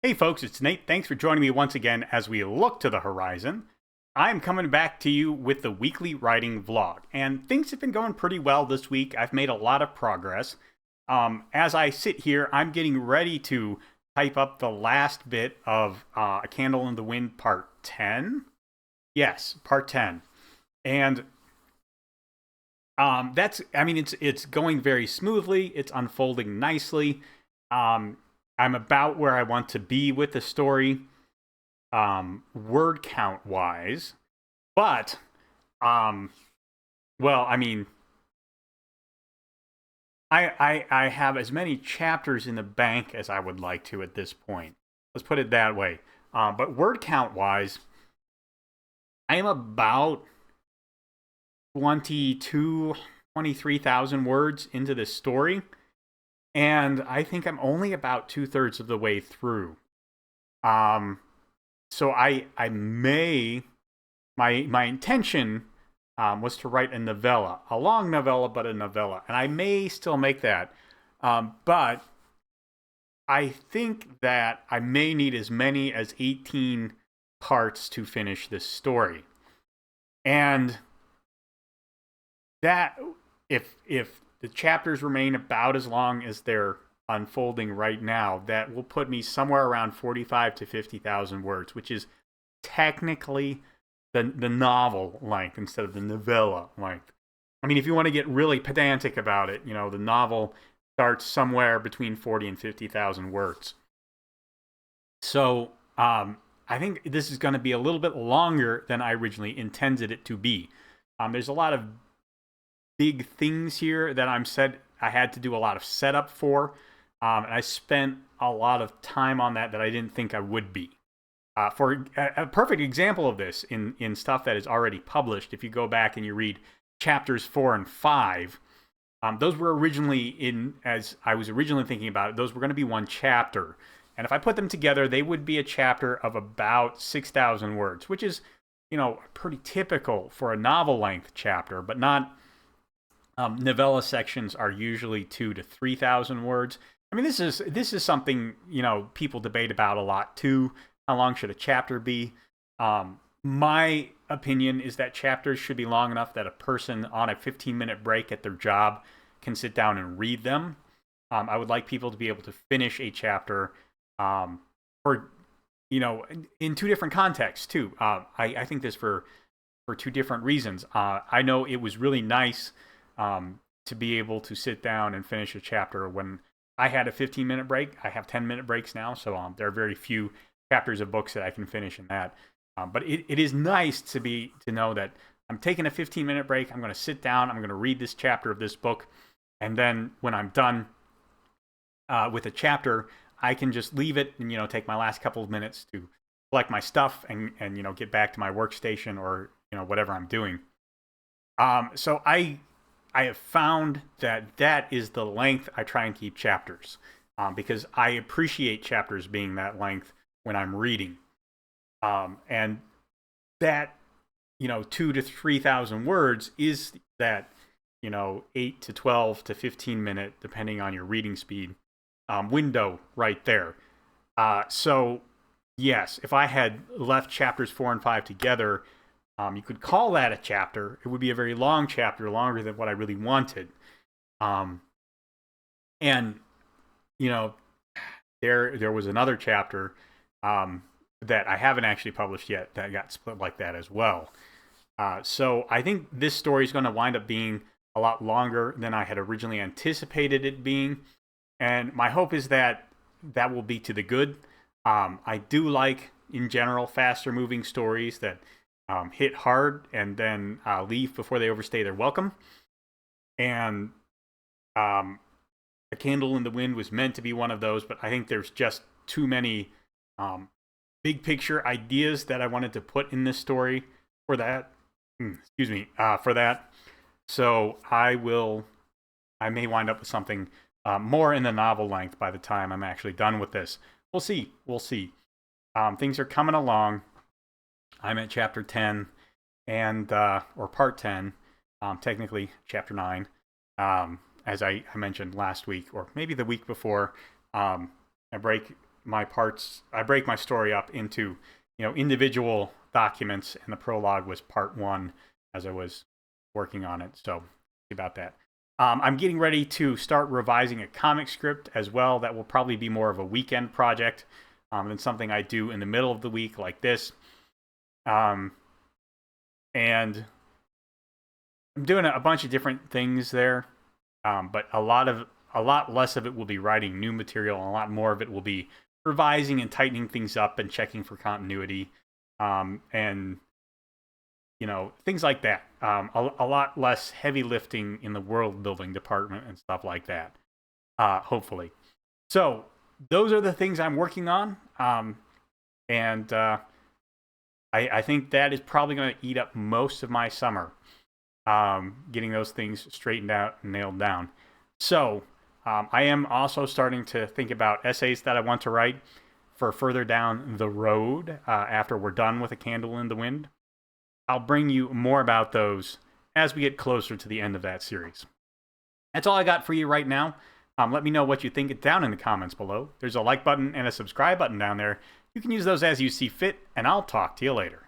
Hey folks, it's Nate. Thanks for joining me once again as we look to the horizon. I'm coming back to you with the weekly writing vlog, and things have been going pretty well this week. I've made a lot of progress. As I sit here, I'm getting ready to type up the last bit of A Candle in the Wind Part 10. Yes, Part 10. And it's going very smoothly. It's unfolding nicely. Um, I'm about where I want to be with the story, word count wise. But, um, well, I mean, I have as many chapters in the bank as I would like to at this point. Let's put it that way. But word count wise, I am about 22, 23,000 words into this story. And I think I'm only about 2/3 of the way through. Um, so I may my intention was to write a novella, a long novella, but a novella, and I may still make that. But I think that I may need as many as 18 parts to finish this story, and that if the chapters remain about as long as they're unfolding right now, that will put me somewhere around 45 to 50,000 words, which is technically the novel length instead of the novella length. I mean, if you want to get really pedantic about it, the novel starts somewhere between 40 and 50,000 words. So I think this is going to be a little bit longer than I originally intended it to be. There's a lot of big things here that I had to do a lot of setup for, and I spent a lot of time on that I didn't think I would be. For a perfect example of this in stuff that is already published, if you go back and you read chapters 4 and 5, those were originally as I was originally thinking about it, those were going to be one chapter. And if I put them together, they would be a chapter of about 6,000 words, which is, pretty typical for a novel length chapter, but not. Novella sections are usually 2,000 to 3,000 words. I mean, this is something people debate about a lot too. How long should a chapter be? My opinion is that chapters should be long enough that a person on a 15-minute break at their job can sit down and read them. I would like people to be able to finish a chapter for in two different contexts too. I think this for two different reasons. I know it was really nice to be able to sit down and finish a chapter when I had a 15-minute break. I have 10-minute breaks now, so there are very few chapters of books that I can finish in that. But it is nice to know that I'm taking a 15-minute break. I'm going to sit down. I'm going to read this chapter of this book, and then when I'm done with a chapter, I can just leave it and take my last couple of minutes to collect my stuff and get back to my workstation or whatever I'm doing. So I have found that is the length I try and keep chapters, because I appreciate chapters being that length when I'm reading. And that, 2,000 to 3,000 words is that, 8 to 12 to 15 minute, depending on your reading speed, window right there. So, yes, if I had left chapters 4 and 5 together, you could call that a chapter. It would be a very long chapter, longer than what I really wanted. And there was another chapter that I haven't actually published yet that got split like that as well. So I think this story is going to wind up being a lot longer than I had originally anticipated it being, and my hope is that will be to the good. I do like, in general, faster moving stories that hit hard and then leave before they overstay their welcome. And A Candle in the Wind was meant to be one of those, but I think there's just too many big picture ideas that I wanted to put in this story for that. For that. So I may wind up with something more in the novel length by the time I'm actually done with this. We'll see. Things are coming along. I'm at chapter 10 and or part 10, technically chapter 9, as I mentioned last week or maybe the week before. My my parts. I break my story up into individual documents, and the prologue was part one as I was working on it. So about that. I'm getting ready to start revising a comic script as well. That will probably be more of a weekend project than something I do in the middle of the week like this. And I'm doing a bunch of different things there, but a lot less of it will be writing new material, and a lot more of it will be revising and tightening things up and checking for continuity, and things like that. A lot less heavy lifting in the world building department and stuff like that, hopefully. So those are the things I'm working on, and I think that is probably going to eat up most of my summer, getting those things straightened out and nailed down. So I am also starting to think about essays that I want to write for further down the road, after we're done with A Candle in the Wind. I'll bring you more about those as we get closer to the end of that series. That's all I got for you right now. Let me know what you think down in the comments below. There's a like button and a subscribe button down there. You can use those as you see fit, and I'll talk to you later.